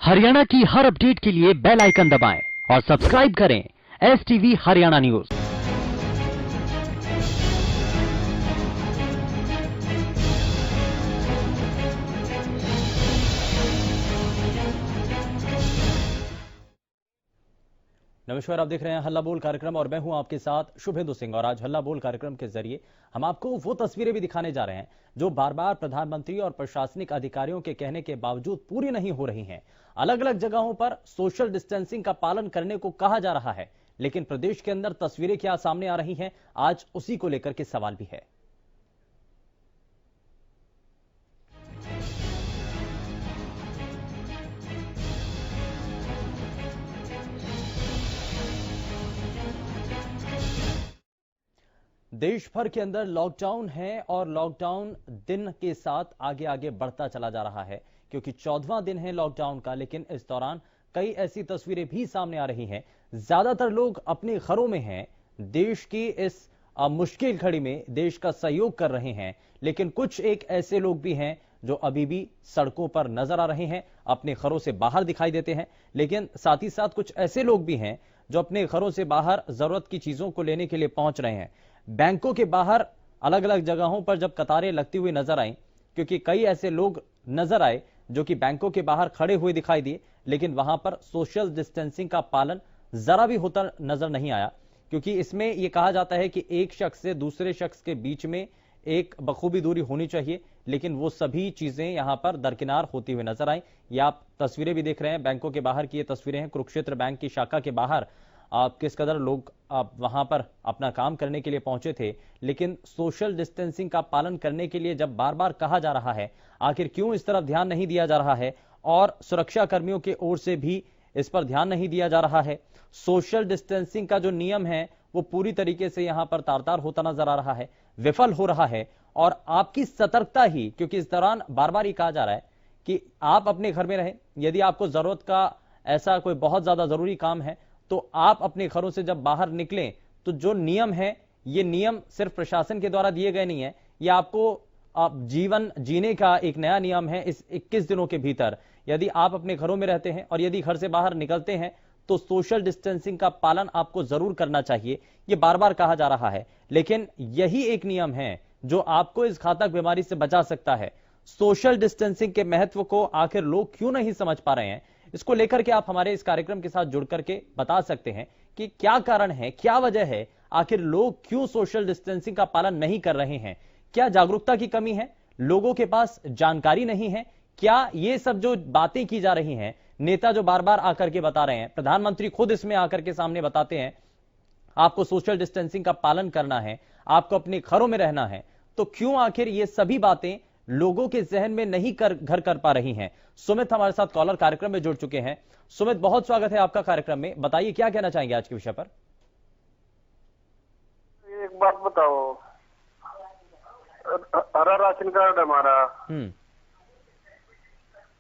हरियाणा की हर अपडेट के लिए बेल आइकन दबाएं और सब्सक्राइब करें STV हरियाणा न्यूज। नमस्कार, आप देख रहे हैं हल्ला बोल कार्यक्रम और मैं हूं आपके साथ शुभेंदु सिंह। और आज हल्ला बोल कार्यक्रम के जरिए हम आपको वो तस्वीरें भी दिखाने जा रहे हैं जो बार बार प्रधानमंत्री और प्रशासनिक अधिकारियों के कहने के बावजूद पूरी नहीं हो रही हैं। अलग अलग जगहों पर सोशल डिस्टेंसिंग का पालन करने को कहा जा रहा है, लेकिन प्रदेश के अंदर तस्वीरें क्या सामने आ रही हैं, आज उसी को लेकर के सवाल भी है। देश भर के अंदर लॉकडाउन है और लॉकडाउन दिन के साथ आगे आगे बढ़ता चला जा रहा है, क्योंकि 14वां दिन है लॉकडाउन का। लेकिन इस दौरान कई ऐसी तस्वीरें भी सामने आ रही हैं। ज्यादातर लोग अपने घरों में हैं, देश की इस मुश्किल घड़ी में देश का सहयोग कर रहे हैं। लेकिन कुछ एक ऐसे लोग भी हैं जो अभी भी सड़कों पर नजर आ रहे हैं, अपने घरों से बाहर दिखाई देते हैं। लेकिन साथ ही साथ कुछ ऐसे लोग भी हैं जो अपने घरों से बाहर जरूरत की चीजों को लेने के लिए पहुंच रहे हैं। बैंकों के बाहर अलग अलग जगहों पर जब कतारें लगती हुई नजर आई, क्योंकि कई ऐसे लोग नजर आए जो कि बैंकों के बाहर खड़े हुए दिखाई दिए, लेकिन वहां पर सोशल डिस्टेंसिंग का पालन जरा भी होता नजर नहीं आया। क्योंकि इसमें यह कहा जाता है कि एक शख्स से दूसरे शख्स के बीच में एक बखूबी दूरी होनी चाहिए, लेकिन वो सभी चीजें यहां पर दरकिनार होती हुई नजर आई। ये आप तस्वीरें भी देख रहे हैं, बैंकों के बाहर की ये तस्वीरें हैं। कुरुक्षेत्र बैंक की शाखा के बाहर किस कदर लोग वहां पर अपना काम करने के लिए पहुंचे थे, लेकिन सोशल डिस्टेंसिंग का पालन करने के लिए जब बार बार कहा जा रहा है, आखिर क्यों इस तरफ ध्यान नहीं दिया जा रहा है? और सुरक्षा कर्मियों की ओर से भी इस पर ध्यान नहीं दिया जा रहा है। सोशल डिस्टेंसिंग का जो नियम है वो पूरी तरीके से यहां पर तार तार होता नजर आ रहा है, विफल हो रहा है। और आपकी सतर्कता ही, क्योंकि इस दौरान बार बार ये कहा जा रहा है कि आप अपने घर में रहें, यदि आपको जरूरत का ऐसा कोई बहुत ज्यादा जरूरी काम है तो आप अपने घरों से जब बाहर निकलें तो जो नियम है, ये नियम सिर्फ प्रशासन के द्वारा दिए गए नहीं है, ये आपको आप जीवन जीने का एक नया नियम है। इस 21 दिनों के भीतर यदि आप अपने घरों में रहते हैं और यदि घर से बाहर निकलते हैं तो सोशल डिस्टेंसिंग का पालन आपको जरूर करना चाहिए। ये बार बार कहा जा रहा है, लेकिन यही एक नियम है जो आपको इस घातक बीमारी से बचा सकता है। सोशल डिस्टेंसिंग के महत्व को आखिर लोग क्यों नहीं समझ पा रहे हैं, इसको लेकर के आप हमारे इस कार्यक्रम के साथ जुड़ करके बता सकते हैं कि क्या कारण है, क्या वजह है, आखिर लोग क्यों सोशल डिस्टेंसिंग का पालन नहीं कर रहे हैं? क्या जागरूकता की कमी है, लोगों के पास जानकारी नहीं है? क्या ये सब जो बातें की जा रही हैं, नेता जो बार बार आकर के बता रहे हैं, प्रधानमंत्री खुद इसमें आकर के सामने बताते हैं आपको सोशल डिस्टेंसिंग का पालन करना है, आपको अपने घरों में रहना है, तो क्यों आखिर ये सभी बातें लोगों के जहन में नहीं घर कर पा रही हैं? सुमित हमारे साथ कॉलर कार्यक्रम में जुड़ चुके हैं। सुमित, बहुत स्वागत है आपका कार्यक्रम में। बताइए क्या कहना चाहेंगे आज के विषय पर? एक बात बताओ, हरा राशन कार्ड हमारा,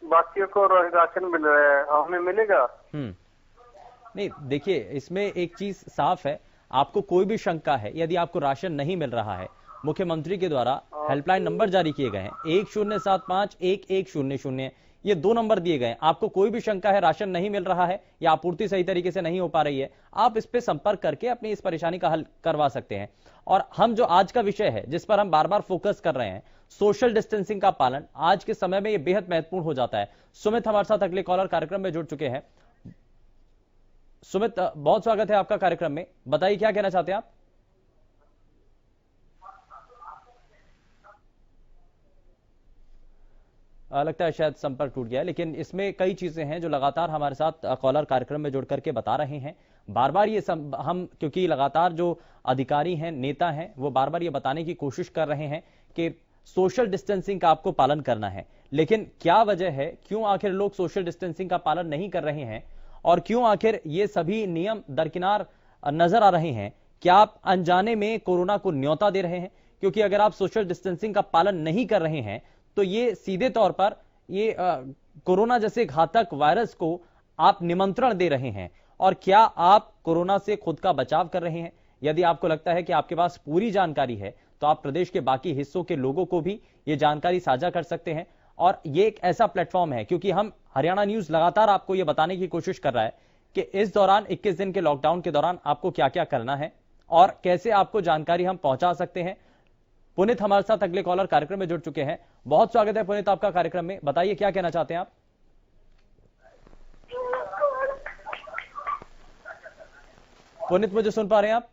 बाकियों को राशन मिल रहा है, हमें मिलेगा? नहीं, देखिए इसमें एक चीज साफ है, आपको कोई भी शंका है, यदि आपको राशन नहीं मिल रहा है, मुख्यमंत्री के द्वारा हेल्पलाइन नंबर जारी किए गए हैं 1075-1100, ये 2 नंबर दिए गए। आपको कोई भी शंका है, राशन नहीं मिल रहा है या आपूर्ति सही तरीके से नहीं हो पा रही है, आप इस पे संपर्क करके अपनी इस परेशानी का हल करवा सकते हैं। और हम जो आज का विषय है जिस पर हम बार बार फोकस कर रहे हैं, सोशल डिस्टेंसिंग का पालन, आज के समय में यह बेहद महत्वपूर्ण हो जाता है। सुमित हमारे साथ अगले कॉलर कार्यक्रम में जुड़ चुके हैं। सुमित, बहुत स्वागत है आपका कार्यक्रम में। बताइए क्या कहना चाहते हैं आप? लगता है शायद संपर्क टूट गया है, लेकिन इसमें कई चीजें हैं जो लगातार हमारे साथ कॉलर कार्यक्रम में जुड़ करके बता रहे हैं। बार बार ये हम क्योंकि लगातार जो अधिकारी हैं, नेता हैं, वो बार बार ये बताने की कोशिश कर रहे हैं कि सोशल डिस्टेंसिंग का आपको पालन करना है, लेकिन क्या वजह है, क्यों आखिर लोग सोशल डिस्टेंसिंग का पालन नहीं कर रहे हैं और क्यों आखिर ये सभी नियम दरकिनार नजर आ रहे हैं? क्या आप अनजाने में कोरोना को न्योता दे रहे हैं? क्योंकि अगर आप सोशल डिस्टेंसिंग का पालन नहीं कर रहे हैं तो ये सीधे तौर पर ये कोरोना जैसे घातक वायरस को आप निमंत्रण दे रहे हैं। और क्या आप कोरोना से खुद का बचाव कर रहे हैं? यदि आपको लगता है कि आपके पास पूरी जानकारी है तो आप प्रदेश के बाकी हिस्सों के लोगों को भी ये जानकारी साझा कर सकते हैं और ये एक ऐसा प्लेटफॉर्म है क्योंकि हम हरियाणा न्यूज लगातार आपको ये बताने की कोशिश कर रहा है कि इस दौरान 21 दिन के लॉकडाउन के दौरान आपको क्या क्या करना है और कैसे आपको जानकारी हम पहुंचा सकते हैं। पुनीत हमारे साथ अगले कॉलर कार्यक्रम में जुड़ चुके हैं। बहुत स्वागत है पुनीत आपका कार्यक्रम में, बताइए क्या कहना चाहते हैं आप। पुनीत मुझे सुन पा रहे हैं आप?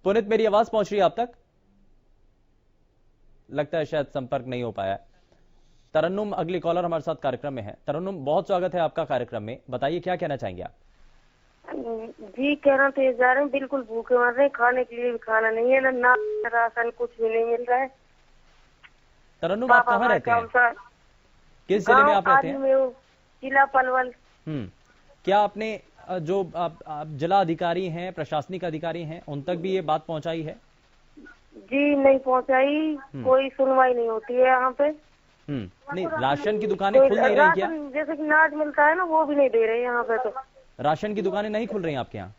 पुनीत मेरी आवाज पहुंच रही है आप तक? लगता है शायद संपर्क नहीं हो पाया। तरन्नुम अगली कॉलर हमारे साथ कार्यक्रम में है। तरन्नुम बहुत स्वागत है आपका कार्यक्रम में, बताइए क्या कहना चाहेंगे आप। जी कहना तो ये जा रहे हैं, बिल्कुल भूखे मर रहे हैं, खाने के लिए भी खाना नहीं है, ना राशन कुछ भी नहीं मिल रहा है। तरन्नुम आप कहाँ रहते हैं, किस जिले में आप रहते हैं? जिला पलवल। क्या आपने जो आप जिला अधिकारी हैं, प्रशासनिक अधिकारी हैं, उन तक भी ये बात पहुंचाई है? जी नहीं पहुंचाई, कोई सुनवाई नहीं होती है यहाँ पे। नहीं, राशन की दुकानें खुल नहीं रही क्या? जैसे कि अनाज मिलता है ना, वो भी नहीं दे रहे यहाँ पे। तो राशन की दुकानें नहीं खुल रही हैं आपके यहाँ?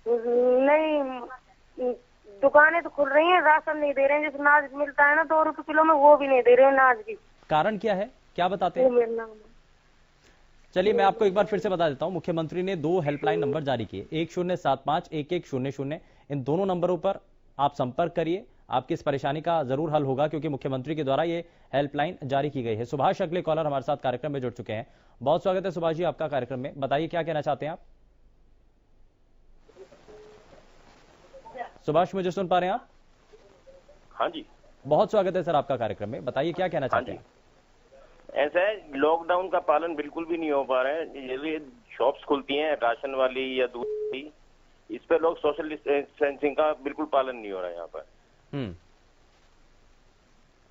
नहीं, दुकानें तो खुल रही हैं, राशन नहीं दे रहे हैं। जैसे अनाज मिलता है ना 2 रुपए किलो में, वो भी नहीं दे रहे हैं अनाज भी। कारण क्या है, क्या बताते हैं? चलिए मैं आपको एक बार फिर से बता देता हूं। मुख्यमंत्री ने 2 हेल्पलाइन नंबर जारी किए, 1075-1100। इन दोनों नंबरों पर आप संपर्क करिए, आपकी इस परेशानी का जरूर हल होगा क्योंकि मुख्यमंत्री के द्वारा ये हेल्पलाइन जारी की गई है। सुभाष अगले कॉलर हमारे साथ कार्यक्रम में जुड़ चुके हैं। बहुत स्वागत है सुभाष जी आपका कार्यक्रम में, बताइए क्या कहना चाहते हैं आप। सुभाष मुझे सुन पा रहे हैं आप? हाँ जी, बहुत स्वागत है सर आपका कार्यक्रम में, बताइए क्या कहना चाहते हैं। ऐसा है, लॉकडाउन का पालन बिल्कुल भी नहीं हो पा रहा है। ये शॉप्स खुलती हैं राशन वाली या दूध की, इस पे लोग सोशल डिस्टेंसिंग का बिल्कुल पालन नहीं हो रहा है यहाँ पर।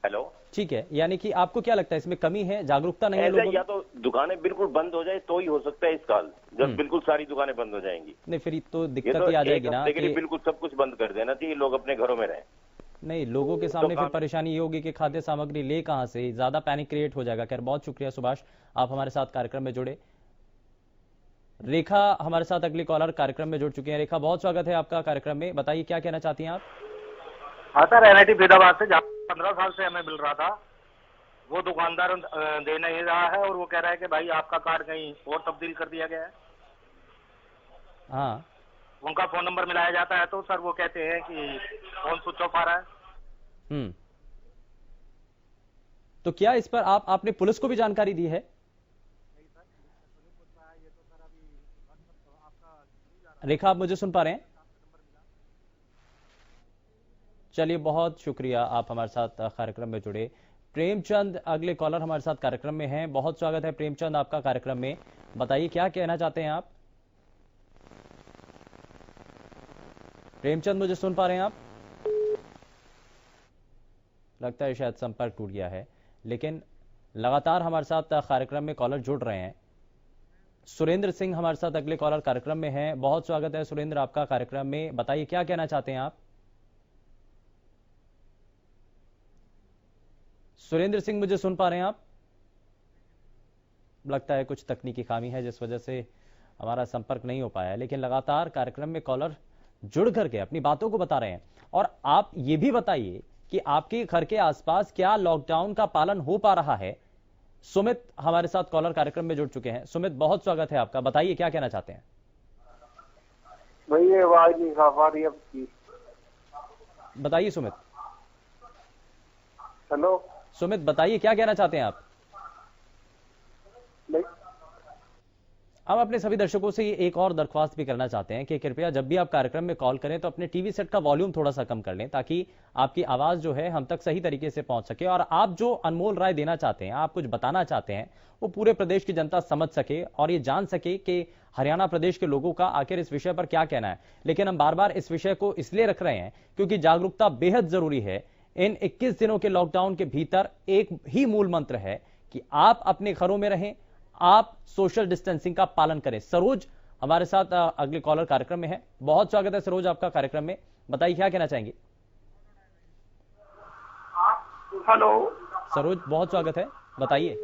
हेलो, ठीक है, यानी कि आपको क्या लगता है इसमें कमी है, जागरूकता नहीं है लोगों में? या तो दुकानें बिल्कुल बंद हो जाए तो ही हो सकता है इस साल, जब बिल्कुल सारी दुकानें बंद हो जाएंगी। नहीं फिर तो दिक्कत ही आ जाएगी ना कि बिल्कुल सब कुछ बंद कर देना चाहिए, लोग अपने घरों में रहें। नहीं, लोगों के सामने फिर परेशानी ये होगी कि खाद्य सामग्री ले कहां से, ज्यादा पैनिक क्रिएट हो जाएगा। खैर बहुत शुक्रिया सुभाष, आप हमारे साथ कार्यक्रम में जुड़े। रेखा हमारे साथ अगली कॉलर कार्यक्रम में जुड़ चुके हैं। रेखा बहुत स्वागत है आपका कार्यक्रम में, बताइए क्या कहना चाहती हैं आप। हाँ सर, एनआईटी फरीदाबाद से, जहाँ 15 साल से हमें मिल रहा था, वो दुकानदार दे नहीं रहा है और वो कह रहा है कि भाई आपका कार्ड कहीं और तब्दील कर दिया गया है। हाँ, उनका फोन नंबर मिलाया जाता है तो सर वो कहते हैं कि फोन स्विच ऑफ आ रहा है। तो क्या इस पर आपने पुलिस को भी जानकारी दी है? रेखा आप मुझे सुन पा रहे हैं? चलिए बहुत शुक्रिया, आप हमारे साथ कार्यक्रम में जुड़े। प्रेमचंद अगले कॉलर हमारे साथ कार्यक्रम में हैं। बहुत स्वागत है प्रेमचंद आपका कार्यक्रम में, बताइए क्या कहना चाहते हैं आप। प्रेमचंद मुझे सुन पा रहे हैं आप? लगता है शायद संपर्क टूट गया है, लेकिन लगातार हमारे साथ कार्यक्रम में कॉलर जुड़ रहे हैं। सुरेंद्र सिंह हमारे साथ अगले कॉलर कार्यक्रम में हैं। बहुत स्वागत है सुरेंद्र आपका कार्यक्रम में, बताइए क्या कहना चाहते हैं आप। सुरेंद्र सिंह मुझे सुन पा रहे हैं आप? लगता है कुछ तकनीकी खामी है जिस वजह से हमारा संपर्क नहीं हो पाया है, लेकिन लगातार कार्यक्रम में कॉलर जुड़ करके अपनी बातों को बता रहे हैं। और आप ये भी बताइए कि आपके घर के आसपास क्या लॉकडाउन का पालन हो पा रहा है। सुमित हमारे साथ कॉलर कार्यक्रम में जुड़ चुके हैं। सुमित बहुत स्वागत है आपका, बताइए क्या कहना चाहते हैं। भैया आवाज नहीं आ रही है, बताइए सुमित। हेलो सुमित बताइए क्या कहना चाहते हैं आप। हम अपने सभी दर्शकों से ये एक और दरख्वास्त भी करना चाहते हैं कि कृपया जब भी आप कार्यक्रम में कॉल करें तो अपने टीवी सेट का वॉल्यूम थोड़ा सा कम कर लें, ताकि आपकी आवाज जो है हम तक सही तरीके से पहुंच सके और आप जो अनमोल राय देना चाहते हैं, आप कुछ बताना चाहते हैं, वो पूरे प्रदेश की जनता समझ सके और ये जान सके कि हरियाणा प्रदेश के लोगों का आखिर इस विषय पर क्या कहना है। लेकिन हम बार बार इस विषय को इसलिए रख रहे हैं क्योंकि जागरूकता बेहद जरूरी है। इन 21 दिनों के लॉकडाउन के भीतर एक ही मूल मंत्र है कि आप अपने घरों में रहें, आप सोशल डिस्टेंसिंग का पालन करें। सरोज हमारे साथ अगले कॉलर कार्यक्रम में है। बहुत स्वागत है सरोज आपका कार्यक्रम में, बताइए क्या कहना चाहेंगे। हेलो सरोज बहुत स्वागत है, बताइए।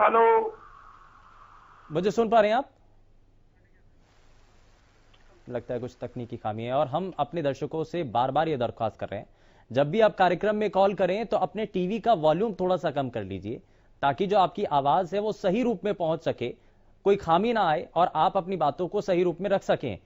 हेलो मुझे सुन पा रहे हैं आप? लगता है कुछ तकनीकी खामी है। और हम अपने दर्शकों से बार बार ये दरख्वास्त कर रहे हैं, जब भी आप कार्यक्रम में कॉल करें तो अपने टीवी का वॉल्यूम थोड़ा सा कम कर लीजिए, ताकि जो आपकी आवाज है वो सही रूप में पहुंच सके, कोई खामी ना आए और आप अपनी बातों को सही रूप में रख सकें।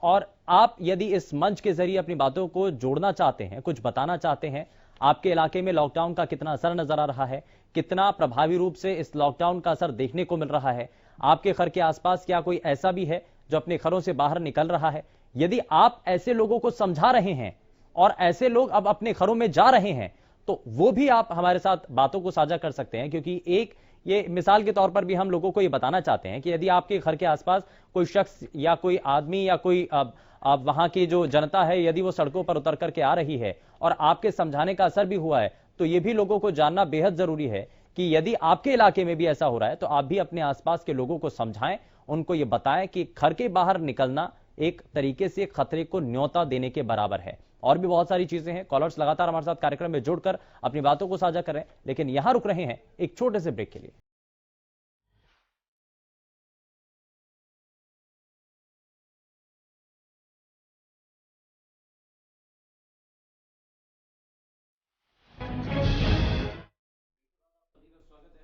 और आप यदि इस मंच के जरिए अपनी बातों को जोड़ना चाहते हैं, कुछ बताना चाहते हैं, आपके इलाके में लॉकडाउन का कितना असर नजर आ रहा है, कितना प्रभावी रूप से इस लॉकडाउन का असर देखने को मिल रहा है, आपके घर के आसपास क्या कोई ऐसा भी है जो अपने घरों से बाहर निकल रहा है, यदि आप ऐसे लोगों को समझा रहे हैं और ऐसे लोग अब अपने घरों में जा रहे हैं, तो वो भी आप हमारे साथ बातों को साझा कर सकते हैं। क्योंकि एक ये मिसाल के तौर पर भी हम लोगों को ये बताना चाहते हैं कि यदि आपके घर के आसपास कोई शख्स या कोई आदमी या कोई अब वहां की जो जनता है, यदि वो सड़कों पर उतर करके आ रही है और आपके समझाने का असर भी हुआ है, तो ये भी लोगों को जानना बेहद जरूरी है कि यदि आपके इलाके में भी ऐसा हो रहा है तो आप भी अपने आसपास के लोगों को समझाएं, उनको ये बताएं कि घर के बाहर निकलना एक तरीके से खतरे को न्योता देने के बराबर है। और भी बहुत सारी चीजें हैं। कॉलर्स लगातार हमारे साथ कार्यक्रम में जुड़कर अपनी बातों को साझा कर रहे हैं, लेकिन यहां रुक रहे हैं एक छोटे से ब्रेक के लिए।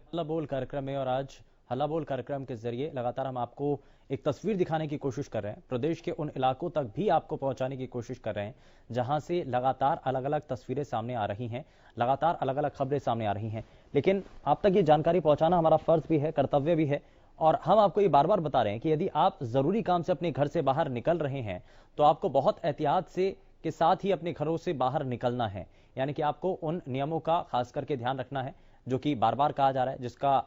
हल्ला बोल कार्यक्रम में, और आज हल्ला बोल कार्यक्रम के जरिए लगातार हम आपको एक तस्वीर दिखाने की कोशिश कर रहे हैं, प्रदेश के उन इलाकों तक भी आपको पहुंचाने की कोशिश कर रहे हैं जहां से लगातार अलग अलग तस्वीरें सामने आ रही हैं, लगातार अलग अलग खबरें सामने आ रही हैं। लेकिन आप तक ये जानकारी पहुंचाना हमारा फर्ज भी है, कर्तव्य भी है। और हम आपको ये बार बार बता रहे हैं कि यदि आप जरूरी काम से अपने घर से बाहर निकल रहे हैं तो आपको बहुत एहतियात से के साथ ही अपने घरों से बाहर निकलना है। यानी कि आपको उन नियमों का खास करके ध्यान रखना है जो कि बार बार कहा जा रहा है, जिसका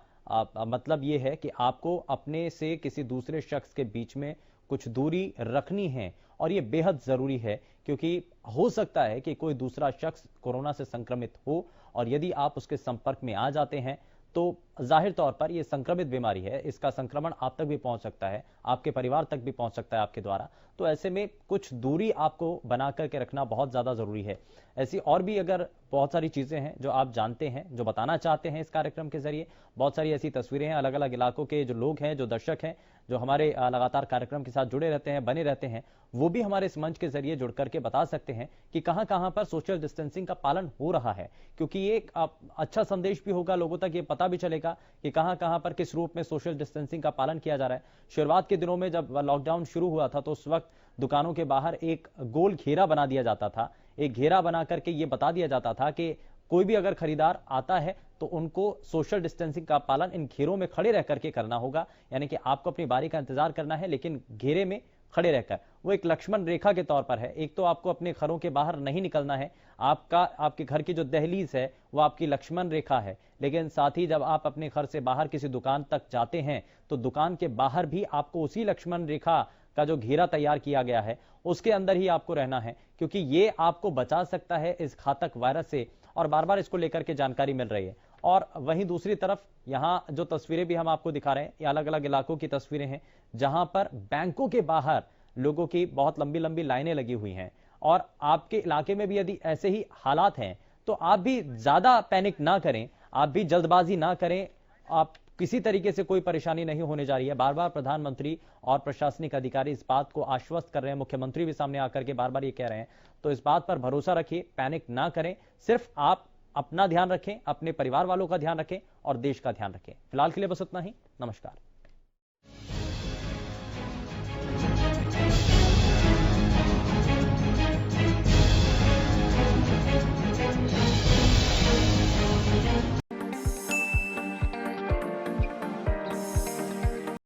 मतलब ये है कि आपको अपने से किसी दूसरे शख्स के बीच में कुछ दूरी रखनी है। और ये बेहद जरूरी है, क्योंकि हो सकता है कि कोई दूसरा शख्स कोरोना से संक्रमित हो, और यदि आप उसके संपर्क में आ जाते हैं तो जाहिर तौर पर यह संक्रमित बीमारी है, इसका संक्रमण आप तक भी पहुंच सकता है, आपके परिवार तक भी पहुंच सकता है आपके द्वारा। तो ऐसे में कुछ दूरी आपको बना करके रखना बहुत ज्यादा जरूरी है। ऐसी और भी अगर बहुत सारी चीजें हैं जो आप जानते हैं, जो बताना चाहते हैं इस कार्यक्रम के जरिए, बहुत सारी ऐसी तस्वीरें हैं, अलग अलग इलाकों के जो लोग हैं, जो दर्शक हैं, जो हमारे लगातार कार्यक्रम के साथ जुड़े रहते हैं, बने रहते हैं, वो भी हमारे इस मंच के जरिए जुड़ करके बता सकते हैं कि कहां कहां पर सोशल डिस्टेंसिंग का पालन हो रहा है। क्योंकि ये एक अच्छा संदेश भी होगा, लोगों तक ये पता भी चलेगा कि कहां कहां पर किस रूप में सोशल डिस्टेंसिंग का पालन किया जा रहा है। शुरुआत के दिनों में जब लॉकडाउन शुरू हुआ था तो उस वक्त दुकानों के बाहर एक गोल घेरा बना दिया जाता था, एक घेरा बना करके ये बता दिया जाता था कि कोई भी अगर खरीदार आता है तो उनको सोशल डिस्टेंसिंग का पालन इन घेरों में खड़े रह करके करना होगा। यानी कि आपको अपनी बारी का इंतजार करना है, लेकिन घेरे में खड़े रहकर। वो एक लक्ष्मण रेखा के तौर पर है। एक तो आपको अपने घरों के बाहर नहीं निकलना है, आपके घर की जो दहलीज है वो आपकी लक्ष्मण रेखा है, लेकिन साथ ही जब आप अपने घर से बाहर किसी दुकान तक जाते हैं तो दुकान के बाहर भी आपको उसी लक्ष्मण रेखा का जो घेरा तैयार किया गया है उसके अंदर ही आपको रहना है, क्योंकि ये आपको बचा सकता है इस घातक वायरस से। और बार बार इसको लेकर के जानकारी मिल रही है। और वहीं दूसरी तरफ यहां जो तस्वीरें भी हम आपको दिखा रहे हैं, ये अलग अलग इलाकों की तस्वीरें हैं जहां पर बैंकों के बाहर लोगों की बहुत लंबी लंबी लाइनें लगी हुई हैं। और आपके इलाके में भी यदि ऐसे ही हालात हैं तो आप भी ज्यादा पैनिक ना करें, आप भी जल्दबाजी ना करें, आप किसी तरीके से कोई परेशानी नहीं होने जा रही है। बार बार प्रधानमंत्री और प्रशासनिक अधिकारी इस बात को आश्वस्त कर रहे हैं, मुख्यमंत्री भी सामने आकर के बार बार ये कह रहे हैं। तो इस बात पर भरोसा रखिए, पैनिक ना करें, सिर्फ आप अपना ध्यान रखें, अपने परिवार वालों का ध्यान रखें और देश का ध्यान रखें। फिलहाल के लिए बस उतना ही। नमस्कार।